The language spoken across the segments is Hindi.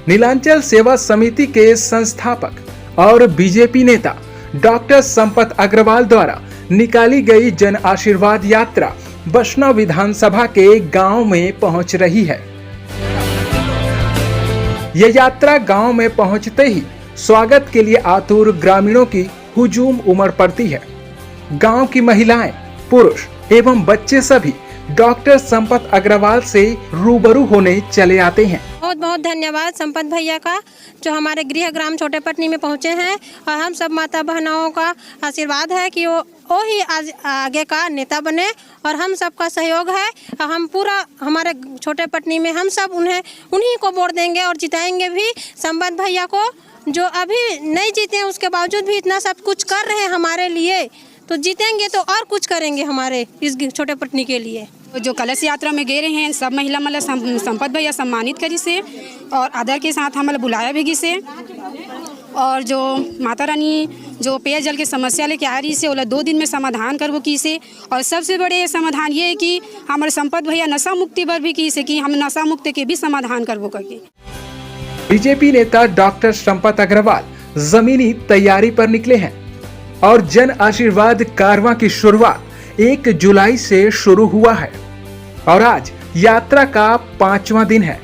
नीलांचल सेवा समिति के संस्थापक और बीजेपी नेता डॉक्टर संपत अग्रवाल द्वारा निकाली गई जन आशीर्वाद यात्रा बसना विधानसभा के गांव में पहुंच रही है। यह यात्रा गांव में पहुंचते ही स्वागत के लिए आतुर ग्रामीणों की हुजूम उमड़ पड़ती है। गांव की महिलाएं, पुरुष एवं बच्चे सभी डॉक्टर संपत अग्रवाल से रूबरू होने चले आते हैं। बहुत बहुत धन्यवाद संपत भैया का, जो हमारे गृह ग्राम छोटेपटनी में पहुंचे हैं और हम सब माता बहनों का आशीर्वाद है कि वो ही आज आगे का नेता बने और हम सब का सहयोग है। हम पूरा हमारे छोटेपटनी में हम सब उन्हीं को वोट देंगे और जिताएंगे भी संपत भैया को, जो अभी नहीं जीते हैं उसके बावजूद भी इतना सब कुछ कर रहे हैं हमारे लिए, तो जीतेंगे तो और कुछ करेंगे हमारे इस छोटेपटनी के लिए। जो कलश यात्रा में गए रहे हैं सब महिला मतलब संपत भैया सम्मानित करी से और आदर के साथ हमें बुलाया भी से, और जो माता रानी जो पेयजल की समस्या लेके आ रही से वो 2 दिन में समाधान करबो की से, और सबसे बड़े समाधान ये है कि हमारे संपत भैया नशा मुक्ति पर भी की से कि हम नशा मुक्ति के भी समाधान करबो करके। बीजेपी नेता डॉक्टर संपत अग्रवाल जमीनी तैयारी पर निकले हैं और जन आशीर्वाद कारवां की शुरुआत 1 जुलाई से शुरू हुआ है और आज यात्रा का 5वां दिन है।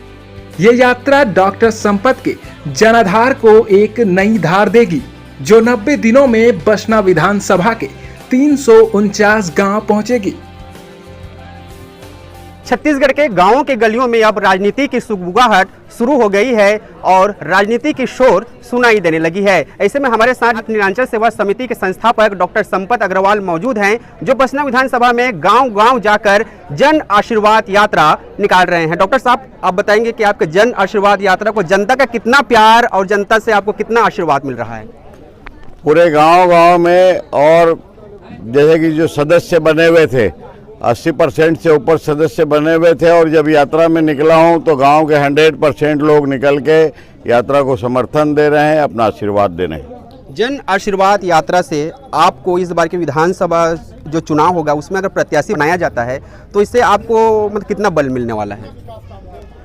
ये यात्रा डॉक्टर संपत के जनाधार को एक नई धार देगी, जो 90 दिनों में बसना विधानसभा के 349 गांव पहुंचेगी। छत्तीसगढ़ के गांवों के गलियों में अब राजनीति की सुगबुगाहट शुरू हो गई है और राजनीति की शोर सुनाई देने लगी है। ऐसे में हमारे साथ नीलांचल सेवा समिति के संस्थापक डॉक्टर संपत अग्रवाल मौजूद हैं, जो बसना विधानसभा में गांव-गांव जाकर जन आशीर्वाद यात्रा निकाल रहे हैं। डॉक्टर साहब, आप बताएंगे कि आपके जन आशीर्वाद यात्रा को जनता का कितना प्यार और जनता से आपको कितना आशीर्वाद मिल रहा है? पूरे गाँव में, और जैसे कि जो सदस्य बने हुए थे 80% से ऊपर सदस्य बने हुए थे, और जब यात्रा में निकला हूं तो गांव के 100% लोग निकल के यात्रा को समर्थन दे रहे हैं, अपना आशीर्वाद दे रहे हैं। जन आशीर्वाद यात्रा से आपको इस बार के विधानसभा जो चुनाव होगा उसमें अगर प्रत्याशी बनाया जाता है तो इससे आपको मतलब कितना बल मिलने वाला है?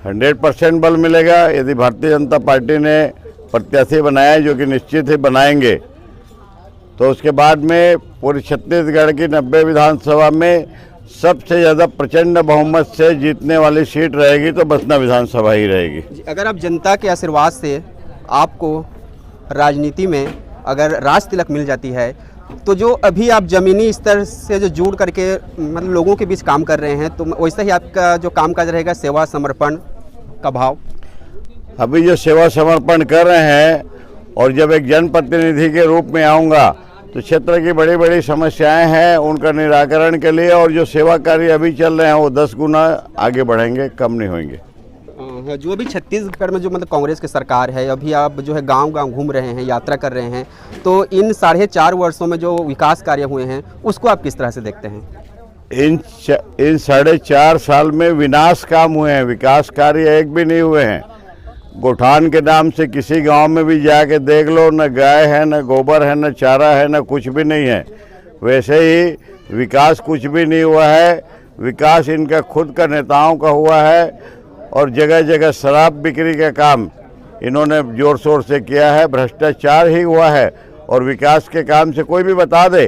100% बल मिलेगा। यदि भारतीय जनता पार्टी ने प्रत्याशी बनाया, जो कि निश्चित ही बनाएंगे, तो उसके बाद में पूरी छत्तीसगढ़ की 90 विधानसभा में सबसे ज़्यादा प्रचंड बहुमत से जीतने वाली सीट रहेगी तो बसना विधानसभा ही रहेगी। अगर आप जनता के आशीर्वाद से आपको राजनीति में अगर राज तिलक मिल जाती है, तो जो अभी आप ज़मीनी स्तर से जो जुड़ करके मतलब लोगों के बीच काम कर रहे हैं, तो वैसे ही आपका जो कामकाज रहेगा सेवा समर्पण का भाव? अभी जो सेवा समर्पण कर रहे हैं, और जब एक जनप्रतिनिधि के रूप में आऊँगा तो क्षेत्र की बड़ी बड़ी समस्याएं हैं उनका निराकरण के लिए, और जो सेवा कार्य अभी चल रहे हैं वो 10 गुना आगे बढ़ेंगे, कम नहीं होंगे। जो अभी छत्तीसगढ़ में जो मतलब कांग्रेस की सरकार है, अभी आप जो है गांव-गांव घूम रहे हैं, यात्रा कर रहे हैं, तो इन 4.5 वर्षों में जो विकास कार्य हुए हैं उसको आप किस तरह से देखते हैं? इन 4.5 साल में विनाश काम हुए हैं, विकास कार्य एक भी नहीं हुए हैं। गोठान के नाम से किसी गांव में भी जाके देख लो, न गाय है, न गोबर है, न चारा है, न कुछ भी नहीं है। वैसे ही विकास कुछ भी नहीं हुआ है। विकास इनका खुद का नेताओं का हुआ है, और जगह जगह शराब बिक्री का काम इन्होंने जोर शोर से किया है। भ्रष्टाचार ही हुआ है, और विकास के काम से कोई भी बता दे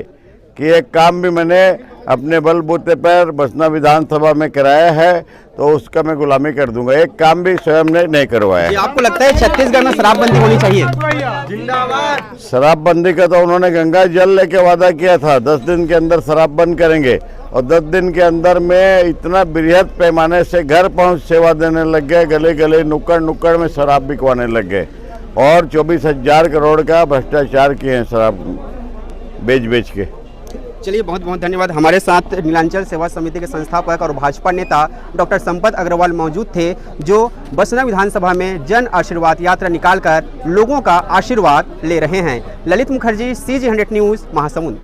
कि एक काम भी मैंने अपने बलबूते पर बसना विधानसभा में कराया है तो उसका मैं गुलामी कर दूंगा। एक काम भी स्वयं ने नहीं करवाया। आपको लगता है छत्तीसगढ़ में शराबबंदी होनी चाहिए? शराबबंदी का तो उन्होंने गंगा जल लेके वादा किया था, 10 दिन के अंदर शराब बंद करेंगे, और 10 दिन के अंदर में इतना बृहद पैमाने से घर पहुंच सेवा देने लग गए, गले गले नुक्कड़ नुक्कड़ में शराब बिकवाने लग गए, और 24,000 करोड़ का भ्रष्टाचार किए हैं शराब बेच के। चलिए, बहुत बहुत धन्यवाद। हमारे साथ नीलांचल सेवा समिति के संस्थापक और भाजपा नेता डॉक्टर संपत अग्रवाल मौजूद थे, जो बसना विधानसभा में जन आशीर्वाद यात्रा निकालकर लोगों का आशीर्वाद ले रहे हैं। Lalit Mukherjee, CG 100 news, Mahasamund.